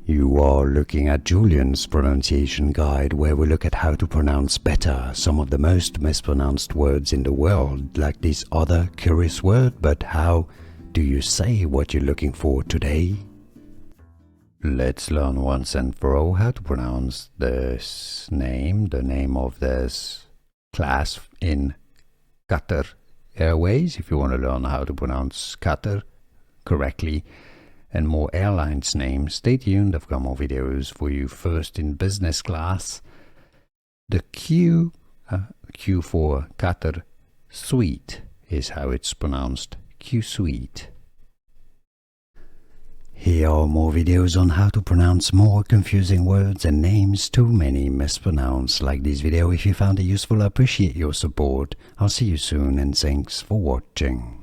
You are looking at Julian's pronunciation guide, where we look at how to pronounce better some of the most mispronounced words in the world, like this other curious word. But how do you say what you're looking for today? Let's learn once and for all how to pronounce this name, the name of this class in Qatar Airways. If you want to learn how to pronounce Qatar correctly and more airlines names, stay tuned. I've got more videos for you. First, in business class, the Q for Qatar Suite is how it's pronounced, Qsuite. Here are more videos on how to pronounce more confusing words and names too many mispronounced. Like this video if you found it useful. I appreciate your support. I'll see you soon and thanks for watching.